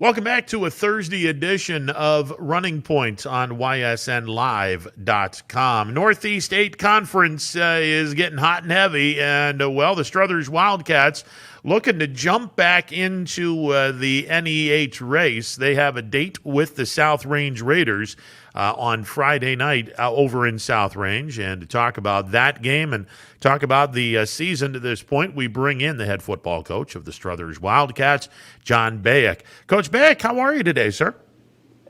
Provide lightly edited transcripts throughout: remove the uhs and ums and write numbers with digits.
Welcome back to a Thursday edition of Running Point on ysnlive.com. Northeast 8 Conference is getting hot and heavy, and, the Struthers Wildcats looking to jump back into the NEH race. They have a date with the South Range Raiders on Friday night over in South Range. And to talk about that game and talk about the season to this point, we bring in the head football coach of the Struthers Wildcats, John Bayuk. Coach Bayuk, how are you today, sir?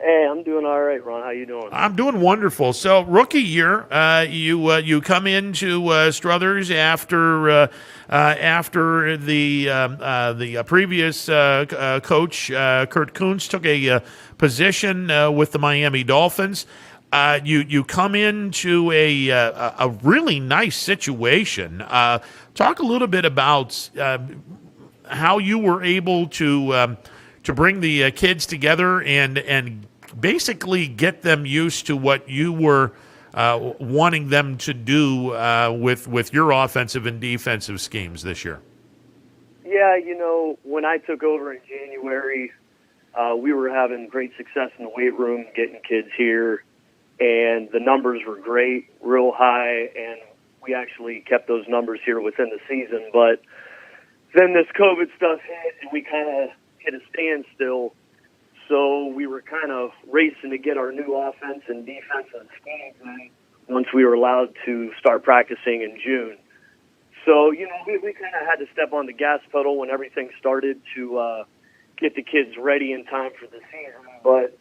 Hey, I'm doing all right, Ron. How you doing? I'm doing wonderful. So, rookie year, you come into Struthers after the previous coach Kurt Kuntz took a position with the Miami Dolphins. You come into a really nice situation. Talk a little bit about how you were able to bring the kids together and basically get them used to what you were wanting them to do with your offensive and defensive schemes this year. Yeah, when I took over in January, we were having great success in the weight room, getting kids here, and the numbers were great, real high, and we actually kept those numbers here within the season. But then this COVID stuff hit, and we kind of hit a standstill. So we were kind of racing to get our new offense and defensive schemes in once we were allowed to start practicing in June. So, we kind of had to step on the gas pedal when everything started to get the kids ready in time for the season. But,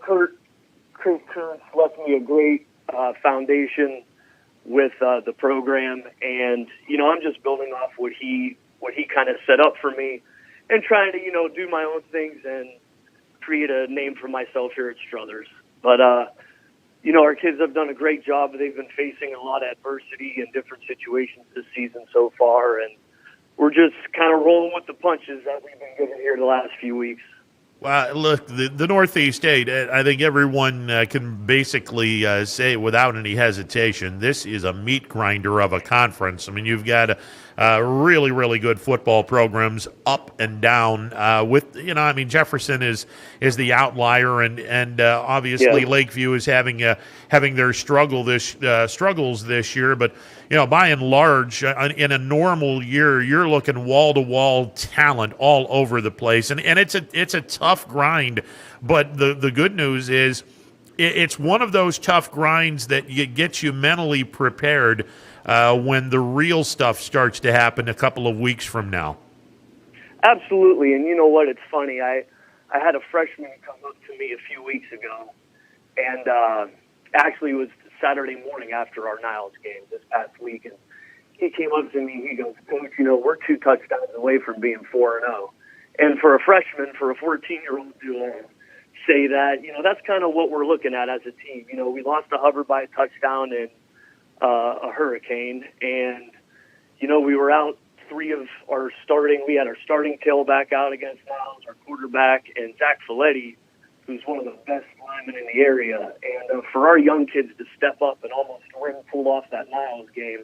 Kurt left me a great foundation with the program. And, I'm just building off what he kind of set up for me and trying to, do my own things and create a name for myself here at Struthers. But, our kids have done a great job. They've been facing a lot of adversity in different situations this season so far, and we're just kind of rolling with the punches that we've been given here the last few weeks. Well, look, the Northeast 8, I think everyone can basically say without any hesitation, this is a meat grinder of a conference. I mean, you've got really, really good football programs up and down. Jefferson is the outlier, and obviously Lakeview is having their struggles this year. But by and large, in a normal year, you're looking wall-to-wall talent all over the place, and it's a tough grind. But the good news is it's one of those tough grinds that gets you mentally prepared when the real stuff starts to happen a couple of weeks from now. Absolutely, and you know what? It's funny. I had a freshman come up to me a few weeks ago, and actually it was Saturday morning after our Niles game this past week, and he came up to me. He goes, "Coach, we're 2 touchdowns away from being 4-0." And for a freshman, for a 14-year-old to say that, that's kind of what we're looking at as a team. We lost to Hubbard by a touchdown in a hurricane, and we were out 3 of our starting. We had our starting tailback out against Niles, our quarterback, and Zach Folletti, who's one of the best linemen in the area. And for our young kids to step up and almost pull off that Niles game,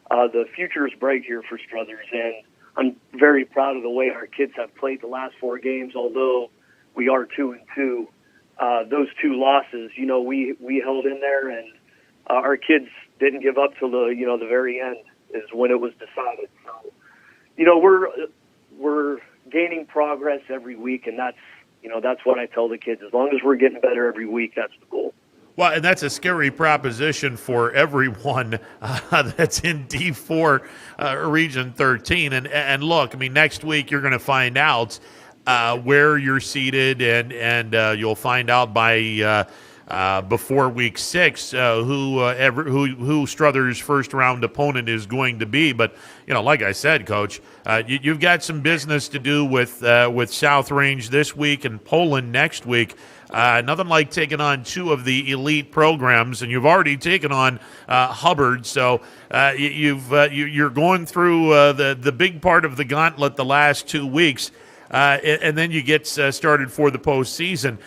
the future is bright here for Struthers. And I'm very proud of the way our kids have played the last 4 games, although we are 2-2. Those 2 losses, we held in there, and our kids didn't give up till the very end is when it was decided. So, we're gaining progress every week, and that's what I tell the kids. As long as we're getting better every week, that's the goal. Well, and that's a scary proposition for everyone that's in D4 Region 13. And look, I mean, next week you're going to find out where you're seated, and you'll find out by before week 6 who Struthers' first round opponent is going to be. But like I said, Coach, you've got some business to do with South Range this week and Poland next week. Nothing like taking on 2 of the elite programs, and you've already taken on Hubbard. So you're going through the big part of the gauntlet the last 2 weeks, and then you get started for the postseason.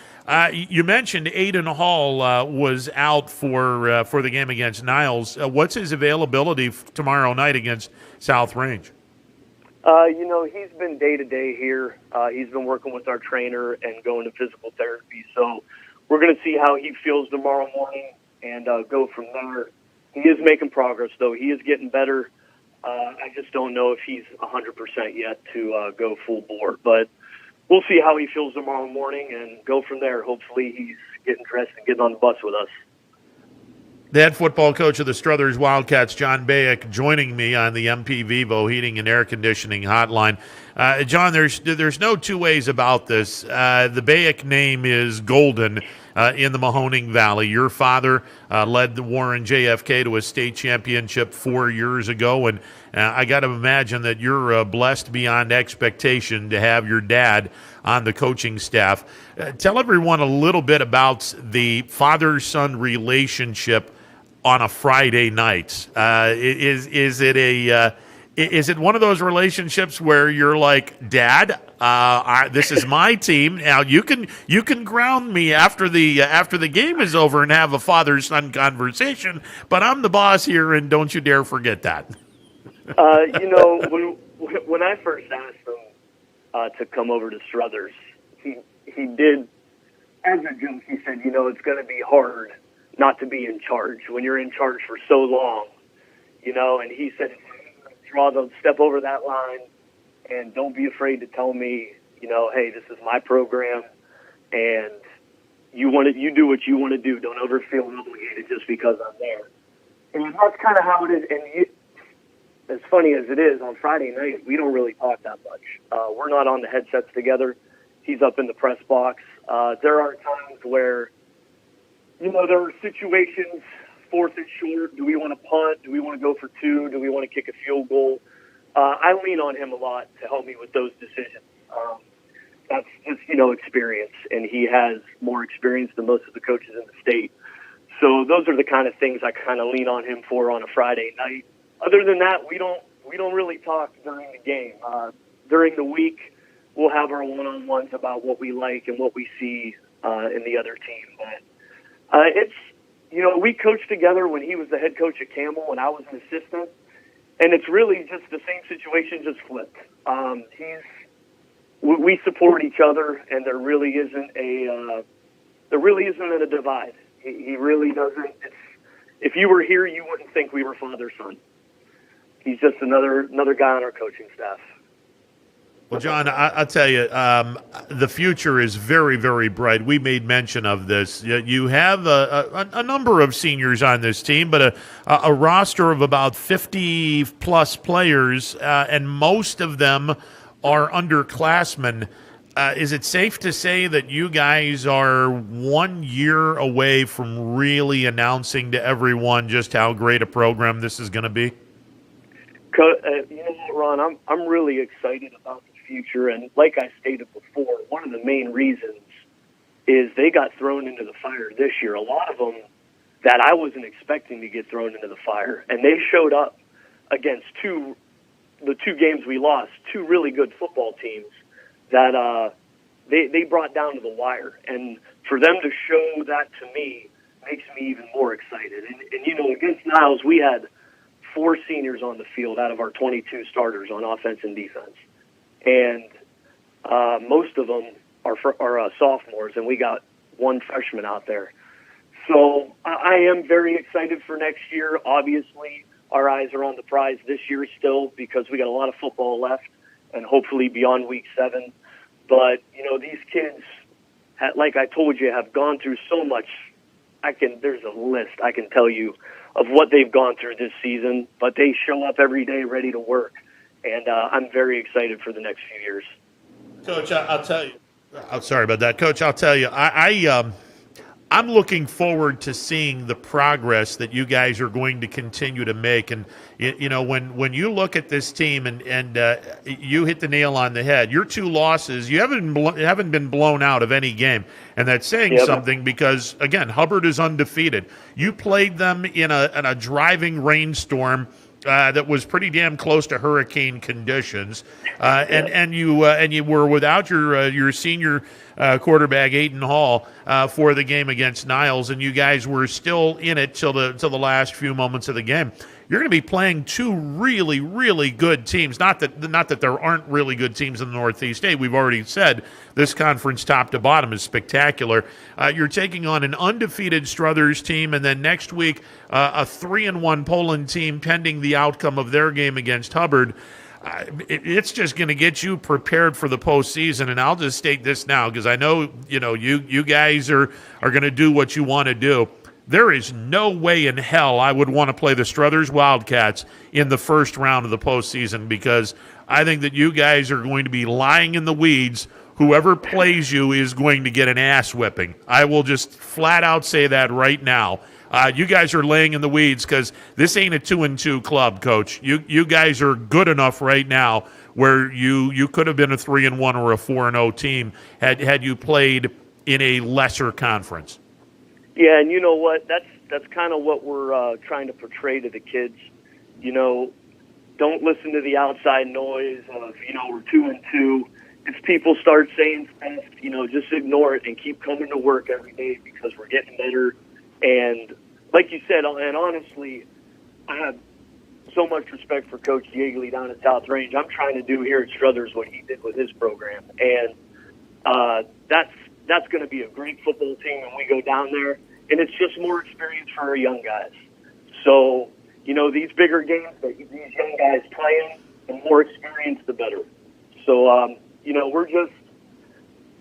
You mentioned Aidan Hall was out for the game against Niles. What's his availability tomorrow night against South Range? He's been day-to-day here. He's been working with our trainer and going to physical therapy. So we're going to see how he feels tomorrow morning and go from there. He is making progress, though. He is getting better. I just don't know if he's 100% yet to go full bore. But we'll see how he feels tomorrow morning and go from there. Hopefully he's getting dressed and getting on the bus with us. The head football coach of the Struthers Wildcats, John Bayuk, joining me on the MP Vivo Heating and Air Conditioning Hotline. John, there's no two ways about this. The Bayuk name is golden in the Mahoning Valley. Your father led the Warren JFK to a state championship 4 years ago, and I got to imagine that you're blessed beyond expectation to have your dad on the coaching staff. Tell everyone a little bit about the father-son relationship on a Friday night. Is it one of those relationships where you're like, Dad, this is my team. Now you can ground me after the game is over and have a father-son conversation, but I'm the boss here, and don't you dare forget that. When I first asked him to come over to Struthers, he did, as a joke, he said, it's going to be hard not to be in charge when you're in charge for so long, and he said, step over that line and don't be afraid to tell me, hey, this is my program and you do what you want to do. Don't ever feel obligated just because I'm there. And that's kind of how it is. And as funny as it is, on Friday night, we don't really talk that much. We're not on the headsets together. He's up in the press box. There are times where, there are situations, 4th and short. Do we want to punt? Do we want to go for 2? Do we want to kick a field goal? I lean on him a lot to help me with those decisions. That's just, experience, and he has more experience than most of the coaches in the state. So those are the kind of things I kind of lean on him for on a Friday night. Other than that, we don't really talk during the game. During the week, we'll have our one-on-ones about what we like and what we see in the other team. But we coached together when he was the head coach at Campbell and I was an assistant, and it's really just the same situation, just flipped. We support each other, and there really isn't a divide. He really doesn't. If you were here, you wouldn't think we were father-son. He's just another guy on our coaching staff. Well, John, I'll tell you, the future is very, very bright. We made mention of this. You have a number of seniors on this team, but a roster of about 50-plus players, and most of them are underclassmen. Is it safe to say that you guys are 1 year away from really announcing to everyone just how great a program this is going to be? Ron, I'm really excited about the future, and like I stated before, one of the main reasons is they got thrown into the fire this year. A lot of them that I wasn't expecting to get thrown into the fire, and they showed up against the two games we lost, 2 really good football teams that they brought down to the wire, and for them to show that to me makes me even more excited. And against Niles, we had 4 seniors on the field out of our 22 starters on offense and defense. And most of them are sophomores, and we got 1 freshman out there. So I am very excited for next year. Obviously, our eyes are on the prize this year still because we got a lot of football left and hopefully beyond week 7. But, these kids, like I told you, have gone through so much. There's a list I can tell you of what they've gone through this season, but they show up every day ready to work, and I'm very excited for the next few years. Coach, I'll tell you. I'm sorry about that, Coach. I'll tell you. I'm looking forward to seeing the progress that you guys are going to continue to make. And when you look at this team and you hit the nail on the head, your 2 losses, you haven't been blown out of any game, and that's saying something because again, Hubbard is undefeated. You played them in a driving rainstorm that was pretty damn close to hurricane conditions, and you were without your senior quarterback Aidan Hall for the game against Niles, and you guys were still in it till the last few moments of the game. you're going to be playing two really, really good teams. Not that there aren't really good teams in the Northeast 8. We've already said this conference top to bottom is spectacular. You're taking on an undefeated Struthers team, and then next week a 3-1 Poland team pending the outcome of their game against Hubbard. It's just going to get you prepared for the postseason, and I'll just state this now because I know you guys are going to do what you want to do. There is no way in hell I would want to play the Struthers Wildcats in the first round of the postseason because I think that you guys are going to be lying in the weeds. Whoever plays you is going to get an ass whipping. I will just flat out say that right now. You guys are laying in the weeds because this ain't a 2-2 club, Coach. You guys are good enough right now where you could have been a 3-1 or a 4-0 team had you played in a lesser conference. Yeah, and you know what? That's kind of what we're trying to portray to the kids. Don't listen to the outside noise of we're 2-2. If people start saying stuff, just ignore it and keep coming to work every day because we're getting better. And like you said, and honestly, I have so much respect for Coach Yeagley down at South Range. I'm trying to do here at Struthers what he did with his program. And that's going to be a great football team when we go down there. And it's just more experience for our young guys. So, these bigger games that these young guys play in, the more experience, the better. So, we're just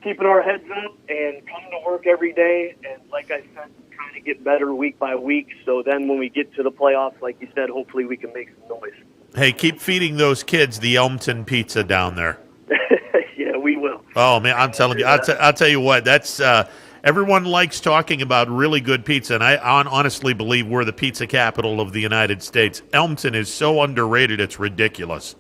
keeping our heads up and coming to work every day. And like I said, trying to get better week by week. So then when we get to the playoffs, like you said, hopefully we can make some noise. Hey, keep feeding those kids the Elmton pizza down there. Yeah, we will. Oh, man, I'm telling you. I'll tell you what, that's everyone likes talking about really good pizza, and I honestly believe we're the pizza capital of the United States. Elmton is so underrated, it's ridiculous.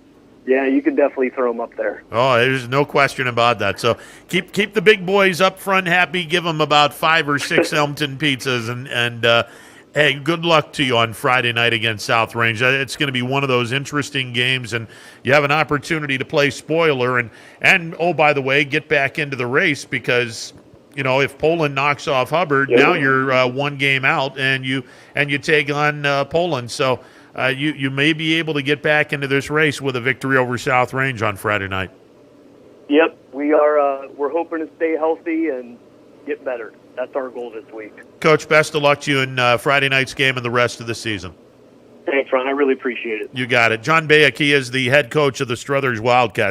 Yeah, you can definitely throw them up there. Oh, there's no question about that. So keep the big boys up front happy. Give them about 5 or 6 Elmton pizzas, and hey, good luck to you on Friday night against South Range. It's going to be one of those interesting games, and you have an opportunity to play spoiler. And oh, by the way, get back into the race because if Poland knocks off Hubbard, now you're one game out, and you take on Poland. So. You may be able to get back into this race with a victory over South Range on Friday night. Yep, we are. We're hoping to stay healthy and get better. That's our goal this week. Coach, best of luck to you in Friday night's game and the rest of the season. Thanks, Ron. I really appreciate it. You got it. John Bayuk, he is the head coach of the Struthers Wildcats.